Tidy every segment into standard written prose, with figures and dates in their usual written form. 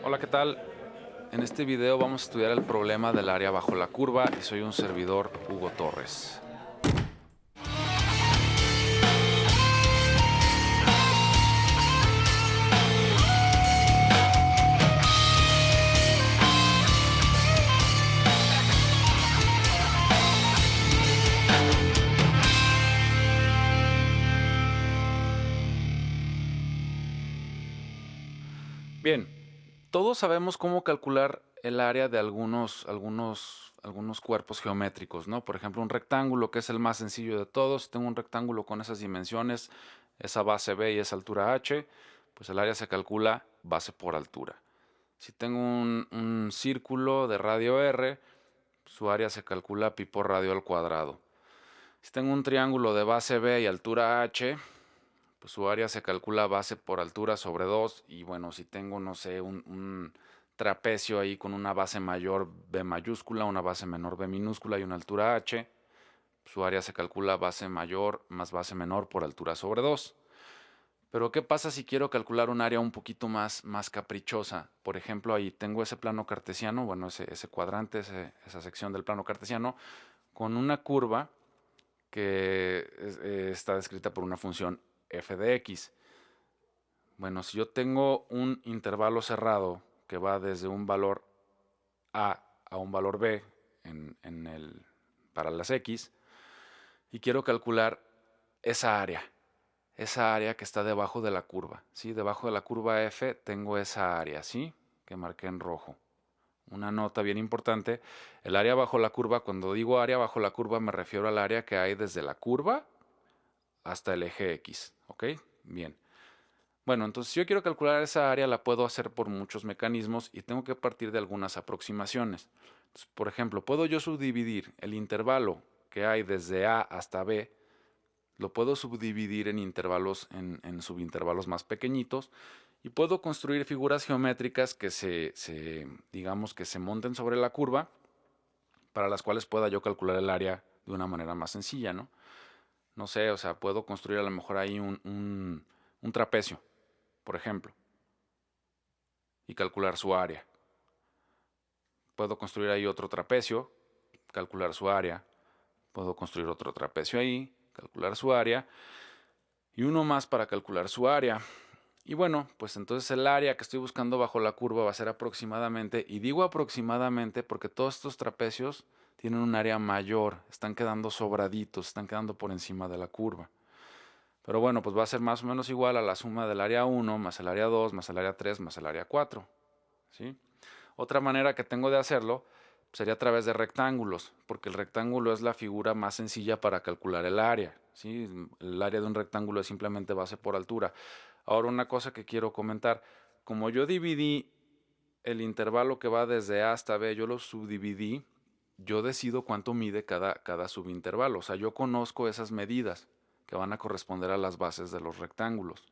Hola, ¿qué tal? En este video vamos a estudiar el problema del área bajo la curva y soy un servidor, Hugo Torres. Bien, todos sabemos cómo calcular el área de algunos cuerpos geométricos, ¿no? Por ejemplo, un rectángulo, que es el más sencillo de todos. Si tengo un rectángulo con esas dimensiones, esa base B y esa altura h, pues el área se calcula base por altura. Si tengo un círculo de radio r, su área se calcula pi por radio al cuadrado. Si tengo un triángulo de base B y altura h, pues su área se calcula base por altura sobre 2. Y bueno, si tengo, no sé, un trapecio ahí con una base mayor B mayúscula, una base menor B minúscula y una altura h, su área se calcula base mayor más base menor por altura sobre 2. Pero ¿qué pasa si quiero calcular un área un poquito más caprichosa? Por ejemplo, ahí tengo ese plano cartesiano, bueno, ese cuadrante, esa sección del plano cartesiano, con una curva que está descrita por una función f de x. Bueno, si yo tengo un intervalo cerrado que va desde un valor a un valor b para las x, y quiero calcular esa área que está debajo de la curva, ¿sí? Debajo de la curva f tengo esa área, ¿sí? Que marqué en rojo. Una nota bien importante, el área bajo la curva, cuando digo área bajo la curva me refiero al área que hay desde la curva hasta el eje X, ¿ok? Bien. Bueno, entonces si yo quiero calcular esa área la puedo hacer por muchos mecanismos y tengo que partir de algunas aproximaciones. Entonces, por ejemplo, puedo yo subdividir el intervalo que hay desde A hasta B, lo puedo subdividir en intervalos, en subintervalos más pequeñitos, y puedo construir figuras geométricas que digamos que se monten sobre la curva, para las cuales pueda yo calcular el área de una manera más sencilla, ¿no? No sé, o sea, puedo construir a lo mejor ahí un trapecio, por ejemplo, y calcular su área. Puedo construir ahí otro trapecio, calcular su área. Puedo construir otro trapecio ahí, calcular su área. Y uno más para calcular su área. Y bueno, pues entonces el área que estoy buscando bajo la curva va a ser aproximadamente, y digo aproximadamente porque todos estos trapecios tienen un área mayor, están quedando sobraditos, están quedando por encima de la curva. Pero bueno, pues va a ser más o menos igual a la suma del área 1 más el área 2 más el área 3 más el área 4. ¿Sí? Otra manera que tengo de hacerlo sería a través de rectángulos, porque el rectángulo es la figura más sencilla para calcular el área. ¿Sí? El área de un rectángulo es simplemente base por altura. Ahora, una cosa que quiero comentar, como yo dividí el intervalo que va desde A hasta B, yo lo subdividí, yo decido cuánto mide cada subintervalo. O sea, yo conozco esas medidas que van a corresponder a las bases de los rectángulos.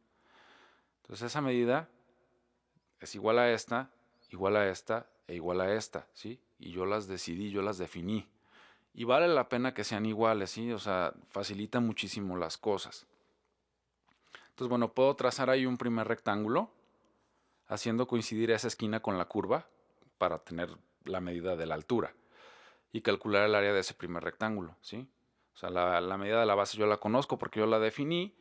Entonces esa medida es igual a esta, igual a esta e igual a esta, ¿sí? Y yo las decidí, yo las definí. Y vale la pena que sean iguales, ¿sí? O sea, facilita muchísimo las cosas. Entonces, bueno, puedo trazar ahí un primer rectángulo, haciendo coincidir esa esquina con la curva para tener la medida de la altura y calcular el área de ese primer rectángulo, ¿sí? O sea, la medida de la base yo la conozco porque yo la definí.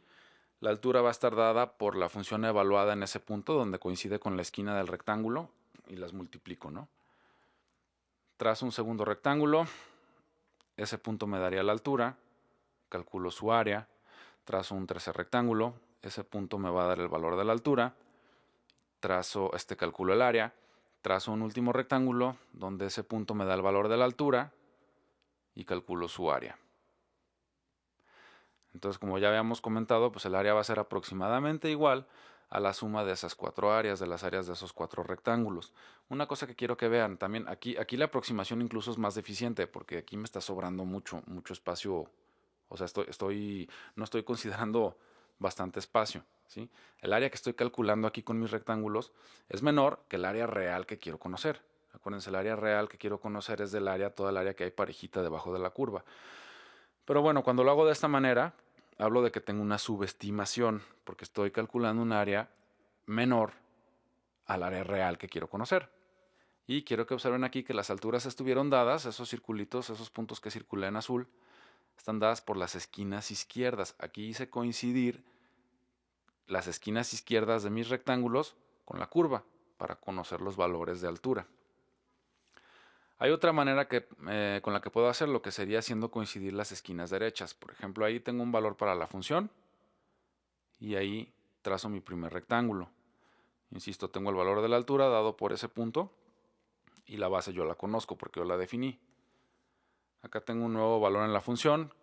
La altura va a estar dada por la función evaluada en ese punto donde coincide con la esquina del rectángulo y las multiplico, ¿no? Trazo un segundo rectángulo, ese punto me daría la altura, calculo su área, trazo un tercer rectángulo, ese punto me va a dar el valor de la altura, calculo el área, trazo un último rectángulo donde ese punto me da el valor de la altura y calculo su área. Entonces, como ya habíamos comentado, pues el área va a ser aproximadamente igual a la suma de esas cuatro áreas, de las áreas de esos cuatro rectángulos. Una cosa que quiero que vean, también aquí la aproximación incluso es más deficiente, porque aquí me está sobrando mucho espacio. O sea, no estoy considerando bastante espacio, ¿sí? El área que estoy calculando aquí con mis rectángulos es menor que el área real que quiero conocer. Acuérdense, el área real que quiero conocer es toda el área que hay parejita debajo de la curva. Pero bueno, cuando lo hago de esta manera, hablo de que tengo una subestimación, porque estoy calculando un área menor al área real que quiero conocer. Y quiero que observen aquí que las alturas estuvieron dadas, esos circulitos, esos puntos que circulé en azul, están dadas por las esquinas izquierdas. Aquí hice coincidir las esquinas izquierdas de mis rectángulos con la curva para conocer los valores de altura. Hay otra manera con la que puedo hacerlo, que sería haciendo coincidir las esquinas derechas. Por ejemplo, ahí tengo un valor para la función y ahí trazo mi primer rectángulo. Insisto, tengo el valor de la altura dado por ese punto y la base yo la conozco porque yo la definí. Acá tengo un nuevo valor en la función.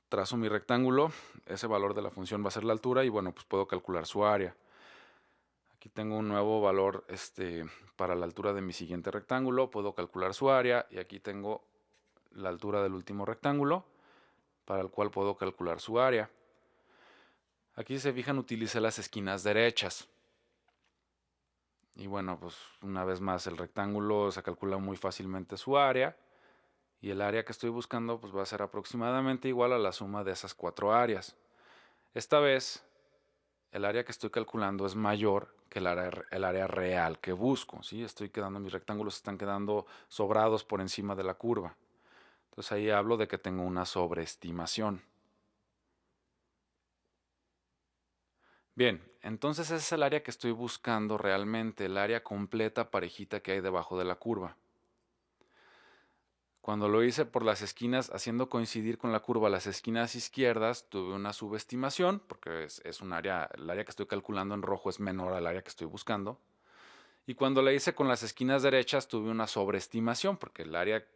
Trazo mi rectángulo, ese valor de la función va a ser la altura y bueno, pues puedo calcular su área. Aquí tengo un nuevo valor para la altura de mi siguiente rectángulo, puedo calcular su área y aquí tengo la altura del último rectángulo para el cual puedo calcular su área. Aquí si se fijan utilicé las esquinas derechas. Y bueno, pues una vez más el rectángulo se calcula muy fácilmente su área y el área que estoy buscando pues va a ser aproximadamente igual a la suma de esas 4 áreas. Esta vez el área que estoy calculando es mayor que el área real que busco, ¿sí? Mis rectángulos están quedando sobrados por encima de la curva. Entonces ahí hablo de que tengo una sobreestimación. Bien, entonces ese es el área que estoy buscando realmente, el área completa parejita que hay debajo de la curva. Cuando lo hice por las esquinas, haciendo coincidir con la curva las esquinas izquierdas, tuve una subestimación, porque es un área, el área que estoy calculando en rojo es menor al área que estoy buscando. Y cuando la hice con las esquinas derechas, tuve una sobreestimación, porque el área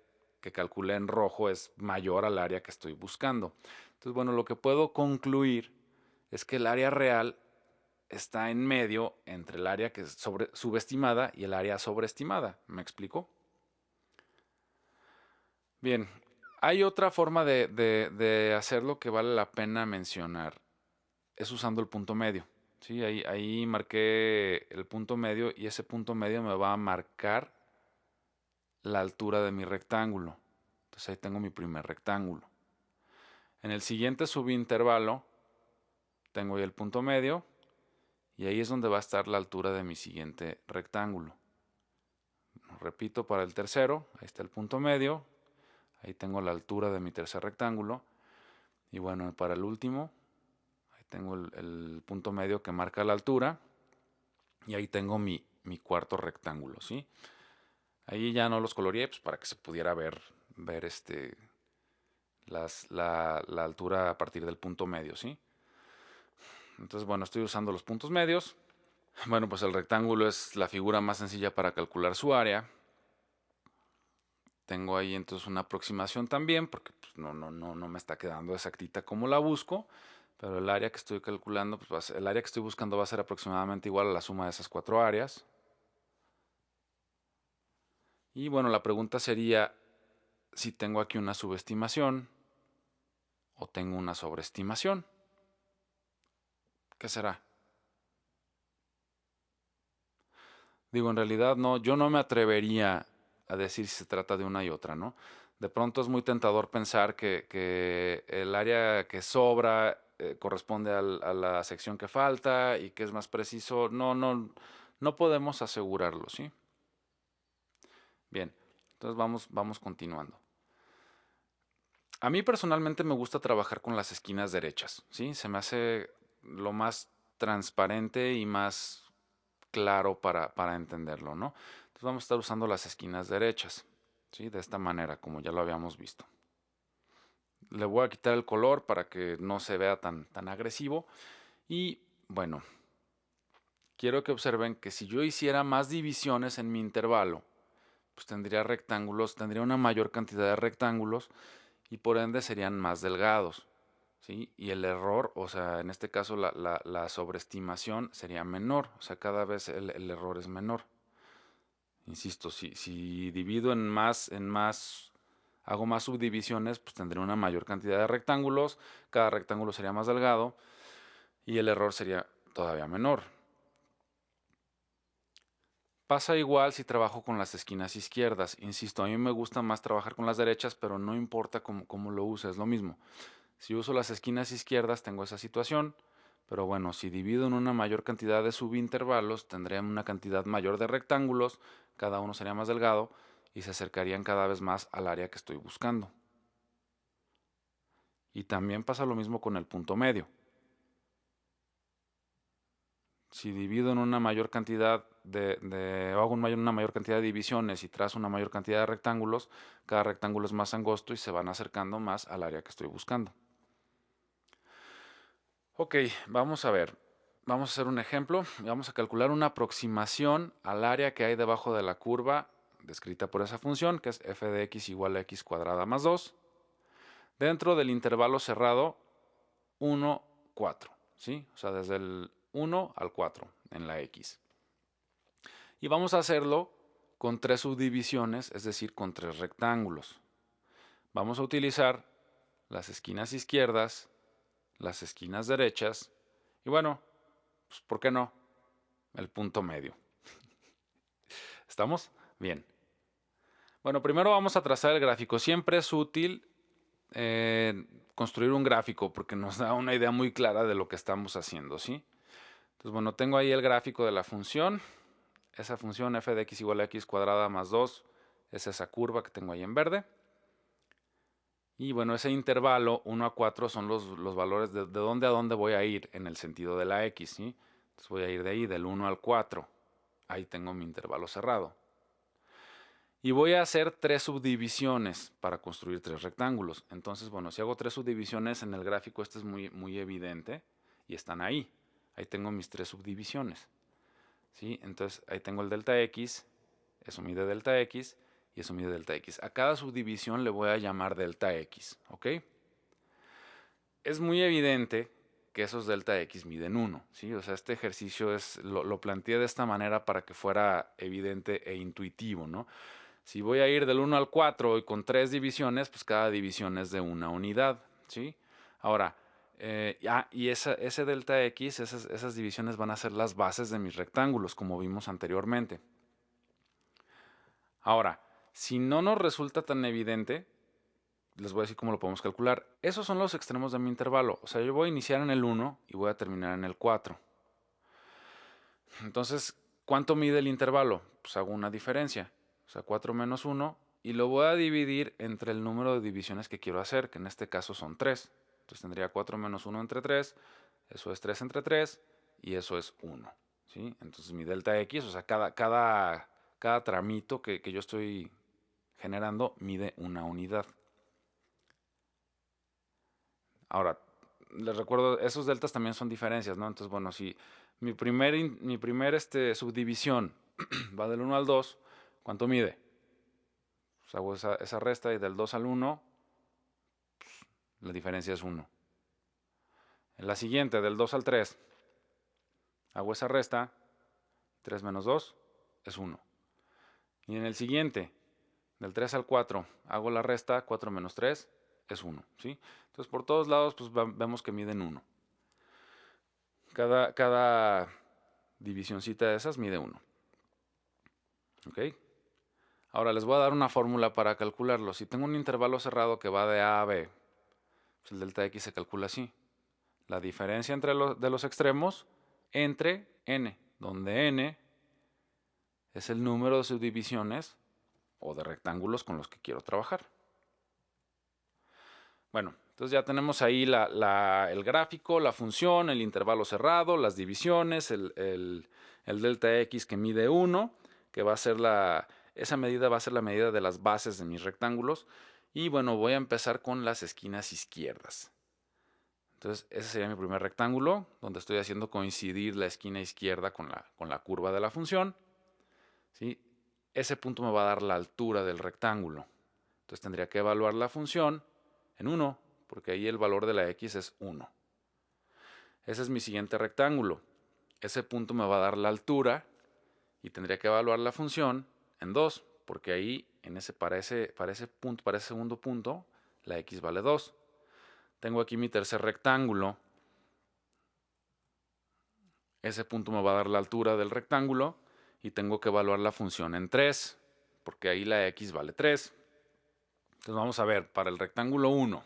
que calculé en rojo es mayor al área que estoy buscando. Entonces, bueno, lo que puedo concluir es que el área real está en medio entre el área que es subestimada y el área sobreestimada. ¿Me explico? Bien, hay otra forma de hacerlo que vale la pena mencionar. Es usando el punto medio. ¿Sí? Ahí marqué el punto medio y ese punto medio me va a marcar la altura de mi rectángulo. Entonces ahí tengo mi primer rectángulo. En el siguiente subintervalo tengo ahí el punto medio y ahí es donde va a estar la altura de mi siguiente rectángulo. Repito, para el tercero, ahí está el punto medio, ahí tengo la altura de mi tercer rectángulo y bueno, para el último, ahí tengo el punto medio que marca la altura y ahí tengo mi cuarto rectángulo, ¿sí? Ahí ya no los coloreé pues, para que se pudiera ver la altura a partir del punto medio, ¿sí? Entonces, bueno, estoy usando los puntos medios. Bueno, pues el rectángulo es la figura más sencilla para calcular su área. Tengo ahí entonces una aproximación también, porque pues, no me está quedando exactita como la busco, pero el área que estoy calculando, pues el área que estoy buscando va a ser aproximadamente igual a la suma de esas 4 áreas. Y bueno, la pregunta sería si tengo aquí una subestimación o tengo una sobreestimación. ¿Qué será? Digo, en realidad no, yo no me atrevería a decir si se trata de una y otra, ¿no? De pronto es muy tentador pensar que el área que sobra corresponde a la sección que falta y que es más preciso. No podemos asegurarlo, ¿sí? Bien, entonces vamos continuando. A mí personalmente me gusta trabajar con las esquinas derechas, ¿sí? Se me hace lo más transparente y más claro para entenderlo, ¿no? Entonces vamos a estar usando las esquinas derechas, ¿sí? De esta manera, como ya lo habíamos visto. Le voy a quitar el color para que no se vea tan agresivo. Y bueno, quiero que observen que si yo hiciera más divisiones en mi intervalo, pues tendría rectángulos, tendría una mayor cantidad de rectángulos y por ende serían más delgados, ¿sí? Y el error, o sea, en este caso la sobreestimación sería menor, o sea, cada vez el error es menor. Insisto, si divido hago más subdivisiones, pues tendré una mayor cantidad de rectángulos, cada rectángulo sería más delgado y el error sería todavía menor. Pasa igual si trabajo con las esquinas izquierdas. Insisto, a mí me gusta más trabajar con las derechas, pero no importa cómo lo use, es lo mismo. Si uso las esquinas izquierdas tengo esa situación, Pero bueno, si divido en una mayor cantidad de subintervalos, tendría una cantidad mayor de rectángulos, cada uno sería más delgado y se acercarían cada vez más al área que estoy buscando. Y también pasa lo mismo con el punto medio. Si divido en una mayor cantidad hago una mayor cantidad de divisiones y trazo una mayor cantidad de rectángulos, cada rectángulo es más angosto y se van acercando más al área que estoy buscando. Ok, vamos a ver. Vamos a hacer un ejemplo y vamos a calcular una aproximación al área que hay debajo de la curva descrita por esa función, que es f de x igual a x cuadrada más 2, dentro del intervalo cerrado 1, 4, ¿sí? O sea, desde el 1 al 4 en la x. Y vamos a hacerlo con 3 subdivisiones, es decir, con 3 rectángulos. Vamos a utilizar las esquinas izquierdas, las esquinas derechas y bueno, pues ¿por qué no? El punto medio. ¿Estamos? Bien. Bueno, primero vamos a trazar el gráfico. Siempre es útil construir un gráfico porque nos da una idea muy clara de lo que estamos haciendo, ¿sí? Entonces, bueno, tengo ahí el gráfico de la función. Esa función f de x igual a x cuadrada más 2 es esa curva que tengo ahí en verde. Y bueno, ese intervalo 1 a 4 son los valores de dónde a dónde voy a ir en el sentido de la x, ¿sí? Entonces voy a ir de ahí, del 1 al 4. Ahí tengo mi intervalo cerrado. Y voy a hacer 3 subdivisiones para construir 3 rectángulos. Entonces, bueno, si hago 3 subdivisiones en el gráfico, esto es muy evidente y están ahí. Ahí tengo mis 3 subdivisiones, ¿sí? Entonces, ahí tengo el delta x, eso mide delta x y eso mide delta x. A cada subdivisión le voy a llamar delta x, ¿ok? Es muy evidente que esos delta x miden 1, ¿sí? O sea, este ejercicio lo planteé de esta manera para que fuera evidente e intuitivo, ¿no? Si voy a ir del 1 al 4 y con 3 divisiones, pues cada división es de una unidad, ¿sí? Ahora, y ese delta x, esas divisiones van a ser las bases de mis rectángulos, como vimos anteriormente. Ahora, si no nos resulta tan evidente, les voy a decir cómo lo podemos calcular. Esos son los extremos de mi intervalo. O sea, yo voy a iniciar en el 1 y voy a terminar en el 4. Entonces, ¿cuánto mide el intervalo? Pues hago una diferencia. O sea, 4 menos 1 y lo voy a dividir entre el número de divisiones que quiero hacer, que en este caso son 3. Entonces tendría 4 menos 1 entre 3, eso es 3 entre 3 y eso es 1. ¿Sí? Entonces mi delta x, o sea, cada tramito que yo estoy generando mide una unidad. Ahora, les recuerdo, esos deltas también son diferencias, ¿no? Entonces, bueno, si mi primer subdivisión va del 1 al 2, ¿cuánto mide? Pues hago esa resta y del 2 al 1, pues, la diferencia es 1. En la siguiente, del 2 al 3, hago esa resta, 3 menos 2 es 1. Y en el siguiente, del 3 al 4, hago la resta, 4 menos 3 es 1, ¿sí? Entonces, por todos lados, pues vemos que miden 1. Cada divisioncita de esas mide 1. ¿Ok? Ahora les voy a dar una fórmula para calcularlo. Si tengo un intervalo cerrado que va de A a B, pues el delta x se calcula así. La diferencia de los extremos entre n, donde n es el número de subdivisiones o de rectángulos con los que quiero trabajar. Bueno, entonces ya tenemos ahí el gráfico, la función, el intervalo cerrado, las divisiones, el delta x que mide 1, que va a ser esa medida va a ser la medida de las bases de mis rectángulos. Y bueno, voy a empezar con las esquinas izquierdas. Entonces, ese sería mi primer rectángulo, donde estoy haciendo coincidir la esquina izquierda con la curva de la función, ¿sí? Ese punto me va a dar la altura del rectángulo. Entonces tendría que evaluar la función en 1, porque ahí el valor de la x es 1. Ese es mi siguiente rectángulo. Ese punto me va a dar la altura y tendría que evaluar la función en 2, porque ahí para ese segundo punto, la x vale 2. Tengo aquí mi tercer rectángulo. Ese punto me va a dar la altura del rectángulo y tengo que evaluar la función en 3, porque ahí la x vale 3. Entonces vamos a ver, para el rectángulo 1,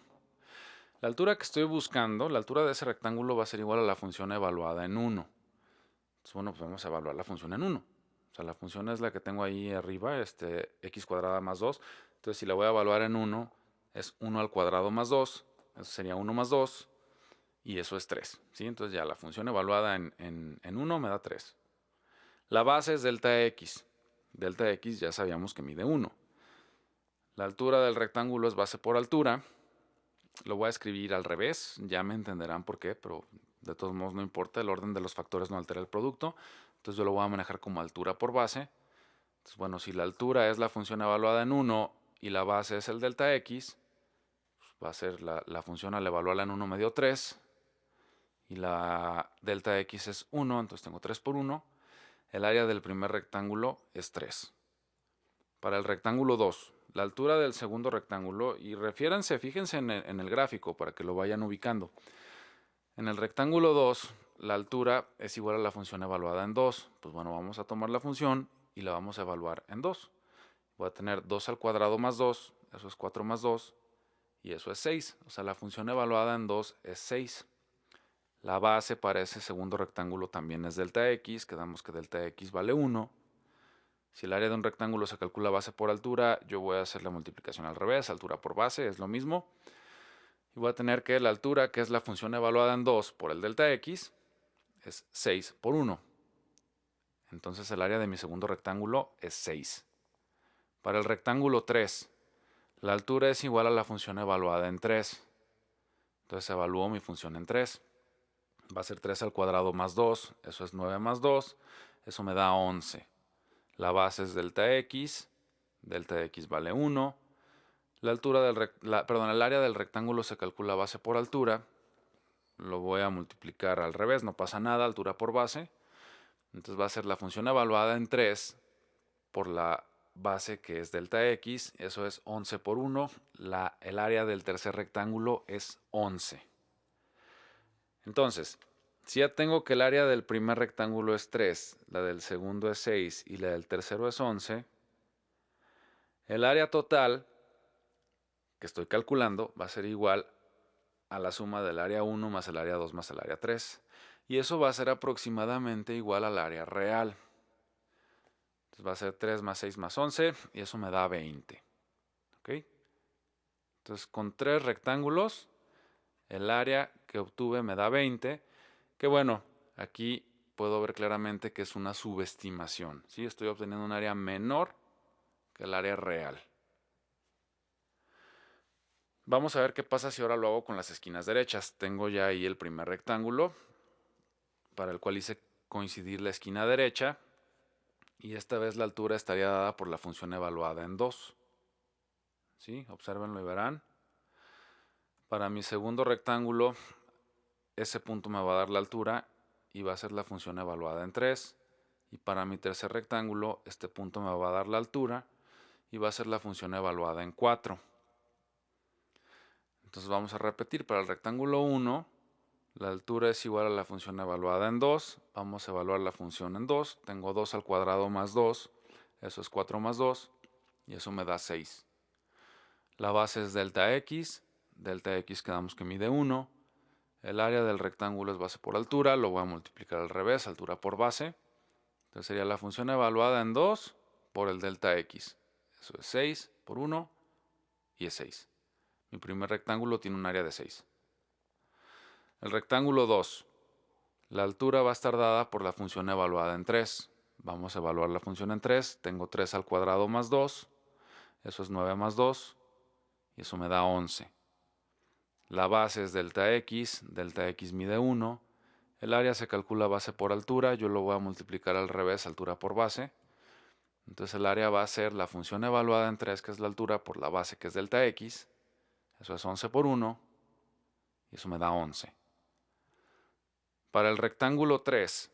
La altura que estoy buscando, la altura de ese rectángulo va a ser igual a la función evaluada en 1. Entonces, bueno, pues vamos a evaluar la función en 1. O sea, la función es la que tengo ahí arriba, x cuadrada más 2. Entonces, si la voy a evaluar en 1, es 1 al cuadrado más 2. Eso sería 1 más 2. Y eso es 3. ¿Sí? Entonces, ya la función evaluada en 1 me da 3. La base es delta x. Delta x ya sabíamos que mide 1. La altura del rectángulo es base por altura. Lo voy a escribir al revés, ya me entenderán por qué, pero de todos modos no importa, el orden de los factores no altera el producto. Entonces yo lo voy a manejar como altura por base. Entonces, bueno, si la altura es la función evaluada en 1 y la base es el delta x, pues va a ser la función al evaluarla en 1 me dio 3 y la delta x es 1, entonces tengo 3 por 1. El área del primer rectángulo es 3. Para el rectángulo 2, la altura del segundo rectángulo, y fíjense en el gráfico para que lo vayan ubicando. En el rectángulo 2, la altura es igual a la función evaluada en 2. Pues bueno, vamos a tomar la función y la vamos a evaluar en 2. Voy a tener 2 al cuadrado más 2, eso es 4 más 2, y eso es 6. O sea, la función evaluada en 2 es 6. La base para ese segundo rectángulo también es delta x, quedamos que delta x vale 1. Si el área de un rectángulo se calcula base por altura, yo voy a hacer la multiplicación al revés, altura por base, es lo mismo. Y voy a tener que la altura, que es la función evaluada en 2 por el delta x, es 6 por 1. Entonces el área de mi segundo rectángulo es 6. Para el rectángulo 3, la altura es igual a la función evaluada en 3. Entonces evalúo mi función en 3. Va a ser 3 al cuadrado más 2, eso es 9 más 2, eso me da 11. La base es delta x vale 1. La altura el área del rectángulo se calcula base por altura. Lo voy a multiplicar al revés, no pasa nada, altura por base. Entonces va a ser la función evaluada en 3 por la base que es delta x, eso es 11 por 1. El área del tercer rectángulo es 11. Entonces, si ya tengo que el área del primer rectángulo es 3, la del segundo es 6 y la del tercero es 11, el área total que estoy calculando va a ser igual a la suma del área 1 más el área 2 más el área 3. Y eso va a ser aproximadamente igual al área real. Entonces va a ser 3 más 6 más 11 y eso me da 20. ¿Ok? Entonces con 3 rectángulos, el área que obtuve me da 20. Que bueno, aquí puedo ver claramente que es una subestimación. ¿Sí? Estoy obteniendo un área menor que el área real. Vamos a ver qué pasa si ahora lo hago con las esquinas derechas. Tengo ya ahí el primer rectángulo, para el cual hice coincidir la esquina derecha, y esta vez la altura estaría dada por la función evaluada en 2. ¿Sí? Obsérvenlo y verán. Para mi segundo rectángulo, ese punto me va a dar la altura y va a ser la función evaluada en 3. Y para mi tercer rectángulo, este punto me va a dar la altura y va a ser la función evaluada en 4. Entonces vamos a repetir. Para el rectángulo 1, la altura es igual a la función evaluada en 2. Vamos a evaluar la función en 2. Tengo 2 al cuadrado más 2. Eso es 4 más 2. Y eso me da 6. La base es delta x. Delta x quedamos que mide 1. El área del rectángulo es base por altura. Lo voy a multiplicar al revés, altura por base. Entonces sería la función evaluada en 2 por el delta x. Eso es 6 por 1 y es 6. Mi primer rectángulo tiene un área de 6. El rectángulo 2. La altura va a estar dada por la función evaluada en 3. Vamos a evaluar la función en 3. Tengo 3 al cuadrado más 2. Eso es 9 más 2. Y eso me da 11. La base es delta x mide 1. El área se calcula base por altura. Yo lo voy a multiplicar al revés, altura por base. Entonces el área va a ser la función evaluada en 3, que es la altura, por la base, que es delta x. Eso es 11 por 1. Y eso me da 11. Para el rectángulo 3,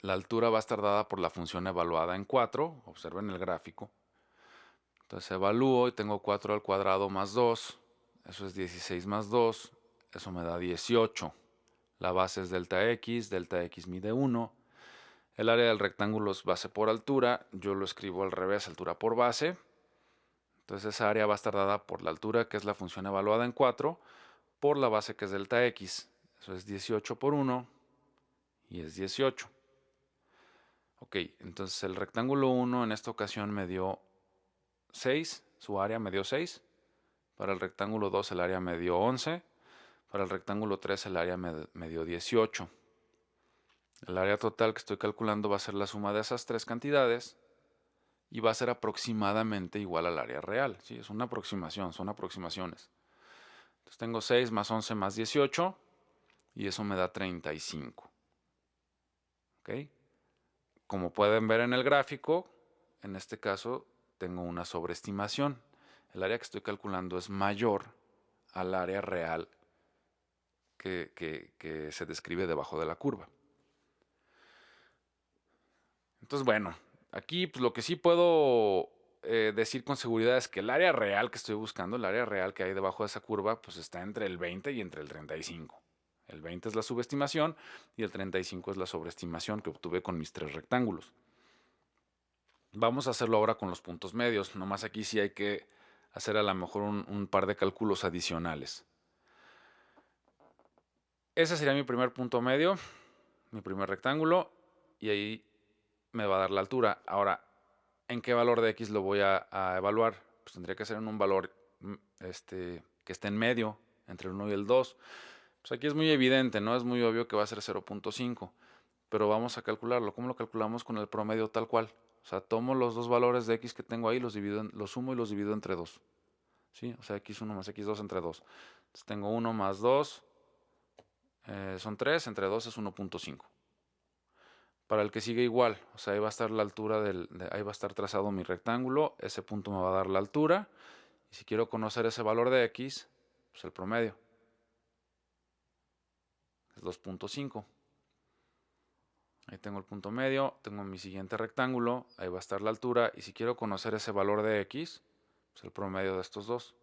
la altura va a estar dada por la función evaluada en 4. Observen el gráfico. Entonces evalúo y tengo 4 al cuadrado más 2. Eso es 16 más 2. Eso me da 18. La base es delta x mide 1. El área del rectángulo es base por altura. Yo lo escribo al revés, altura por base. Entonces esa área va a estar dada por la altura, que es la función evaluada en 4, por la base que es delta X. Eso es 18 por 1 y es 18. Ok, entonces el rectángulo 1 en esta ocasión me dio 6, su área me dio 6. Para el rectángulo 2 el área me dio 11. Para el rectángulo 3 el área me dio 18. El área total que estoy calculando va a ser la suma de esas tres cantidades y va a ser aproximadamente igual al área real. ¿Sí? Es una aproximación, son aproximaciones. Entonces tengo 6 más 11 más 18 y eso me da 35. ¿Ok? Como pueden ver en el gráfico, en este caso tengo una sobreestimación. El área que estoy calculando es mayor al área real que se describe debajo de la curva. Entonces, bueno, aquí pues, lo que sí puedo decir con seguridad es que el área real que estoy buscando, el área real que hay debajo de esa curva, pues está entre el 20 y entre el 35. El 20 es la subestimación y el 35 es la sobreestimación que obtuve con mis tres rectángulos. Vamos a hacerlo ahora con los puntos medios. Nomás aquí sí hay que hacer a lo mejor un par de cálculos adicionales. Ese sería mi primer punto medio, mi primer rectángulo, y ahí me va a dar la altura. Ahora, ¿en qué valor de X lo voy a evaluar? Pues tendría que ser en un valor que esté en medio, entre el 1 y el 2. Pues aquí es muy evidente, ¿no? Es muy obvio que va a ser 0.5, pero vamos a calcularlo. ¿Cómo lo calculamos? Con el promedio tal cual. O sea, tomo los dos valores de X que tengo ahí, los sumo y los divido entre 2. ¿Sí? O sea, X1 más X2 entre 2. Entonces tengo 1 más 2, son 3, entre 2 es 1.5. Para el que sigue igual, o sea, ahí va a estar la altura ahí va a estar trazado mi rectángulo, ese punto me va a dar la altura, y si quiero conocer ese valor de X, pues el promedio es 2.5. Ahí tengo el punto medio, tengo mi siguiente rectángulo, ahí va a estar la altura, y si quiero conocer ese valor de X, pues el promedio de estos dos.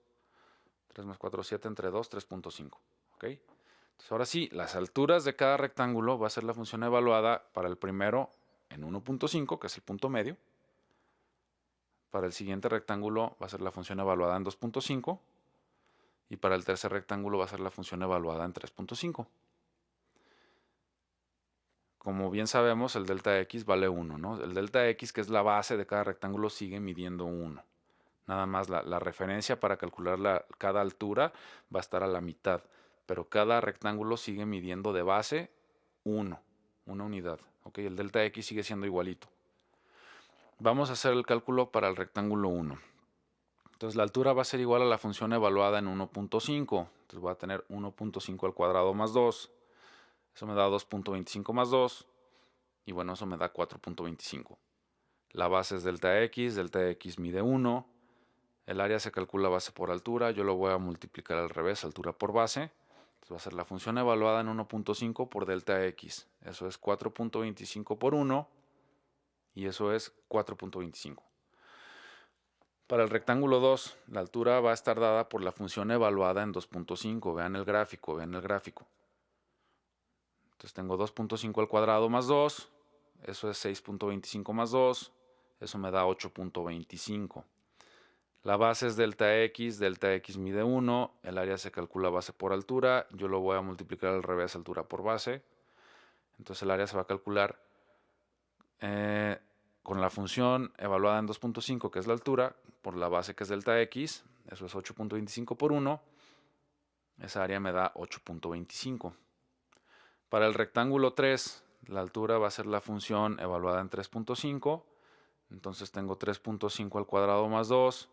3 más 4, 7 entre 2, 3.5. ¿Ok? Entonces ahora sí, las alturas de cada rectángulo va a ser la función evaluada para el primero en 1.5, que es el punto medio. Para el siguiente rectángulo va a ser la función evaluada en 2.5 y para el tercer rectángulo va a ser la función evaluada en 3.5. Como bien sabemos, el delta X vale 1, ¿no? El delta X, que es la base de cada rectángulo, sigue midiendo 1. Nada más la referencia para calcular cada altura va a estar a la mitad, pero cada rectángulo sigue midiendo de base 1, una unidad. ¿Ok? El delta X sigue siendo igualito. Vamos a hacer el cálculo para el rectángulo 1. Entonces la altura va a ser igual a la función evaluada en 1.5. Entonces voy a tener 1.5 al cuadrado más 2. Eso me da 2.25 más 2. Y bueno, eso me da 4.25. La base es delta X mide 1. El área se calcula base por altura. Yo lo voy a multiplicar al revés, altura por base. Entonces va a ser la función evaluada en 1.5 por delta X. Eso es 4.25 por 1. Y eso es 4.25. Para el rectángulo 2, la altura va a estar dada por la función evaluada en 2.5. Vean el gráfico, vean el gráfico. Entonces tengo 2.5 al cuadrado más 2. Eso es 6.25 más 2. Eso me da 8.25. La base es delta X mide 1. El área se calcula base por altura. Yo lo voy a multiplicar al revés, altura por base. Entonces el área se va a calcular con la función evaluada en 2.5, que es la altura, por la base que es delta X, eso es 8.25 por 1, esa área me da 8.25. Para el rectángulo 3, la altura va a ser la función evaluada en 3.5, entonces tengo 3.5 al cuadrado más 2,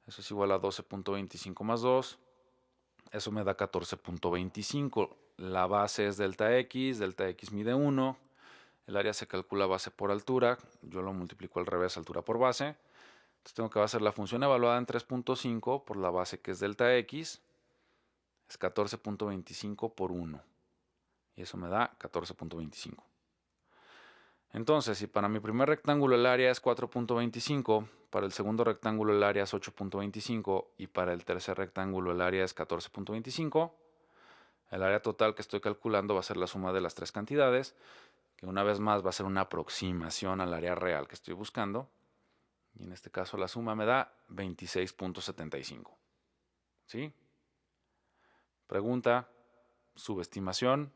eso es igual a 12.25 más 2, eso me da 14.25. La base es delta X mide 1, el área se calcula base por altura, yo lo multiplico al revés, altura por base. Entonces tengo que va a ser la función evaluada en 3.5 por la base que es delta X, es 14.25 por 1. Y eso me da 14.25. Entonces, si para mi primer rectángulo el área es 4.25, para el segundo rectángulo el área es 8.25 y para el tercer rectángulo el área es 14.25, el área total que estoy calculando va a ser la suma de las tres cantidades, que una vez más va a ser una aproximación al área real que estoy buscando. Y en este caso la suma me da 26.75. ¿Sí? Pregunta, subestimación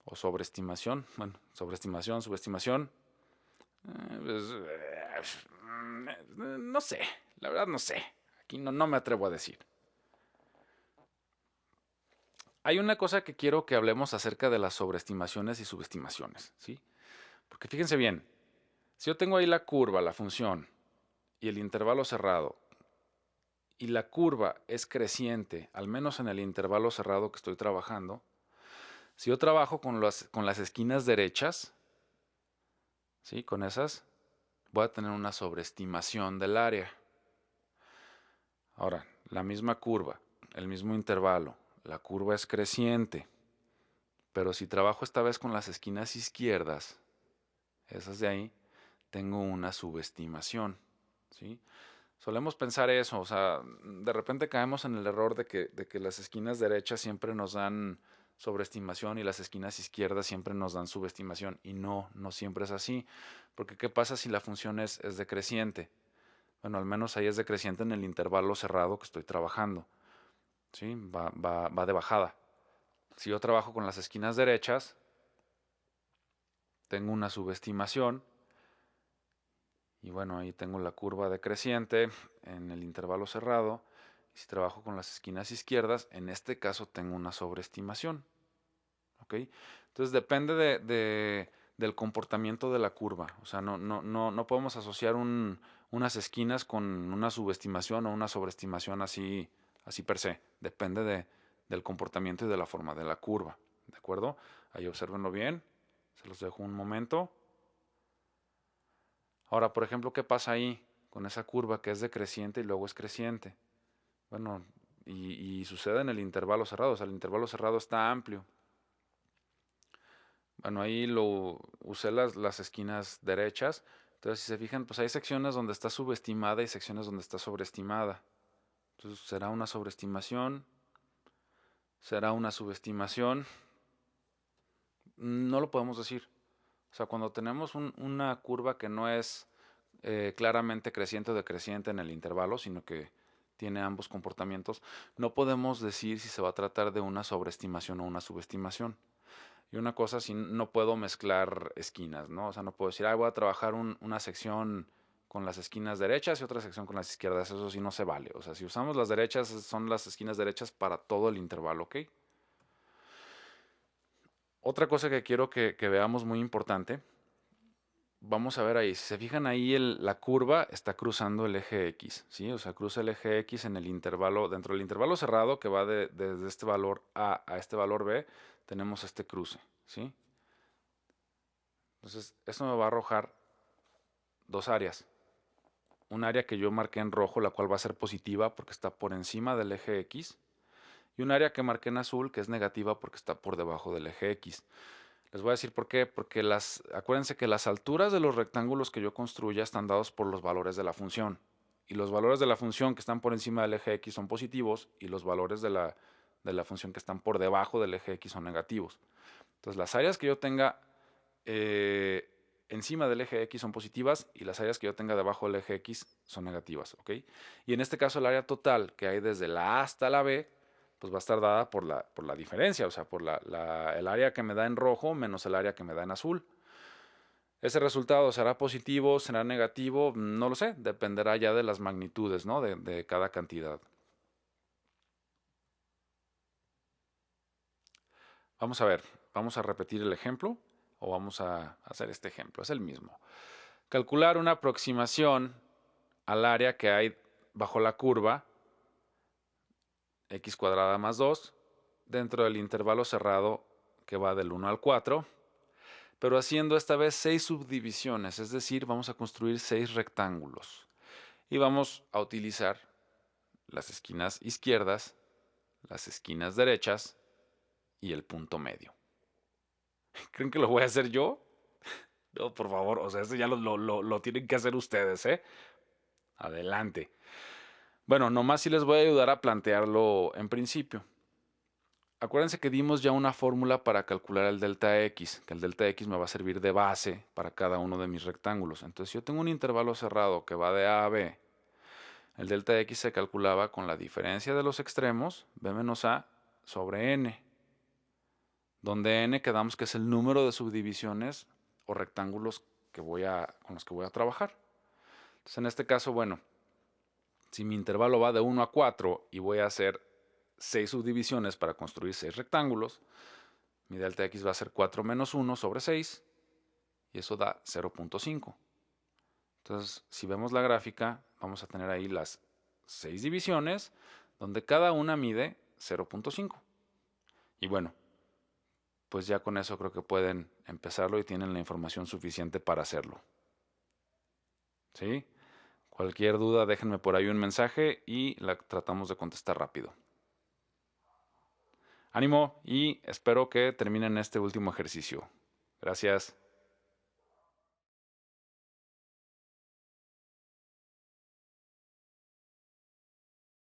o sobreestimación. Bueno, sobreestimación, subestimación. No sé, la verdad no sé. Aquí no me atrevo a decir. Hay una cosa que quiero que hablemos acerca de las sobreestimaciones y subestimaciones, ¿sí? Porque fíjense bien, si yo tengo ahí la curva, la función, y el intervalo cerrado, y la curva es creciente, al menos en el intervalo cerrado que estoy trabajando, si yo trabajo con las esquinas derechas, ¿sí? Con esas, voy a tener una sobreestimación del área. Ahora, la misma curva, el mismo intervalo, la curva es creciente, pero si trabajo esta vez con las esquinas izquierdas, esas de ahí, tengo una subestimación, ¿sí? Solemos pensar eso, o sea, de repente caemos en el error de que las esquinas derechas siempre nos dan sobreestimación y las esquinas izquierdas siempre nos dan subestimación. Y no siempre es así. Porque ¿qué pasa si la función es decreciente? Bueno, al menos ahí es decreciente en el intervalo cerrado que estoy trabajando. ¿Sí? Va de bajada. Si yo trabajo con las esquinas derechas, tengo una subestimación. Y bueno, ahí tengo la curva decreciente en el intervalo cerrado. Y si trabajo con las esquinas izquierdas, en este caso tengo una sobreestimación. ¿Ok? Entonces depende del comportamiento de la curva. O sea, no podemos asociar unas esquinas con una subestimación o una sobreestimación así per se. Depende del comportamiento y de la forma de la curva. ¿De acuerdo? Ahí observenlo bien. Se los dejo un momento. Ahora, por ejemplo, ¿qué pasa ahí con esa curva que es decreciente y luego es creciente? Bueno, y sucede en el intervalo cerrado, o sea, el intervalo cerrado está amplio. Bueno, ahí lo usé las esquinas derechas. Entonces, si se fijan, pues hay secciones donde está subestimada y secciones donde está sobreestimada. Entonces, será una sobreestimación, será una subestimación. No lo podemos decir. O sea, cuando tenemos una curva que no es claramente creciente o decreciente en el intervalo, sino que tiene ambos comportamientos, no podemos decir si se va a tratar de una sobreestimación o una subestimación. Y una cosa, si no puedo mezclar esquinas, ¿no? O sea, no puedo decir, voy a trabajar una sección con las esquinas derechas y otra sección con las izquierdas. Eso sí no se vale. O sea, si usamos las derechas, son las esquinas derechas para todo el intervalo, ¿ok? Otra cosa que quiero que veamos muy importante, vamos a ver ahí, si se fijan ahí, la curva está cruzando el eje X, ¿sí? O sea, cruza el eje X en el intervalo, dentro del intervalo cerrado que va desde este valor A a este valor B, tenemos este cruce, ¿sí? Entonces, eso me va a arrojar dos áreas. Un área que yo marqué en rojo, la cual va a ser positiva porque está por encima del eje X. Y un área que marqué en azul, que es negativa porque está por debajo del eje X. Les voy a decir por qué. Porque acuérdense que las alturas de los rectángulos que yo construya están dados por los valores de la función. Y los valores de la función que están por encima del eje X son positivos y los valores de la función que están por debajo del eje X son negativos. Entonces, las áreas que yo tenga encima del eje X son positivas y las áreas que yo tenga debajo del eje X son negativas, ¿ok? Y en este caso el área total que hay desde la A hasta la B, pues va a estar dada por la diferencia, o sea, por el área que me da en rojo menos el área que me da en azul. Ese resultado será positivo, será negativo, no lo sé, dependerá ya de las magnitudes, ¿no? De cada cantidad. Vamos a ver, vamos a repetir el ejemplo o vamos a hacer este ejemplo, es el mismo. Calcular una aproximación al área que hay bajo la curva x cuadrada más 2 dentro del intervalo cerrado que va del 1 al 4, pero haciendo esta vez 6 subdivisiones, es decir, vamos a construir 6 rectángulos y vamos a utilizar las esquinas izquierdas, las esquinas derechas y el punto medio. ¿Creen que lo voy a hacer yo? No, por favor, o sea, esto ya lo tienen que hacer ustedes, ¿eh? Adelante. Bueno, nomás sí les voy a ayudar a plantearlo en principio. Acuérdense que dimos ya una fórmula para calcular el delta X, que el delta X me va a servir de base para cada uno de mis rectángulos. Entonces, si yo tengo un intervalo cerrado que va de A a B, El delta de x se calculaba con la diferencia de los extremos, b menos a, sobre n, donde n quedamos que es el número de subdivisiones o rectángulos con los que voy a trabajar. Entonces, en este caso, bueno, si mi intervalo va de 1 a 4 y voy a hacer 6 subdivisiones para construir 6 rectángulos, mi delta de x va a ser 4 menos 1 sobre 6, y eso da 0.5. Entonces, si vemos la gráfica, vamos a tener ahí las 6 divisiones, donde cada una mide 0.5. Y bueno, pues ya con eso creo que pueden empezarlo y tienen la información suficiente para hacerlo. ¿Sí? Cualquier duda, déjenme por ahí un mensaje y la tratamos de contestar rápido. Ánimo y espero que terminen este último ejercicio. Gracias.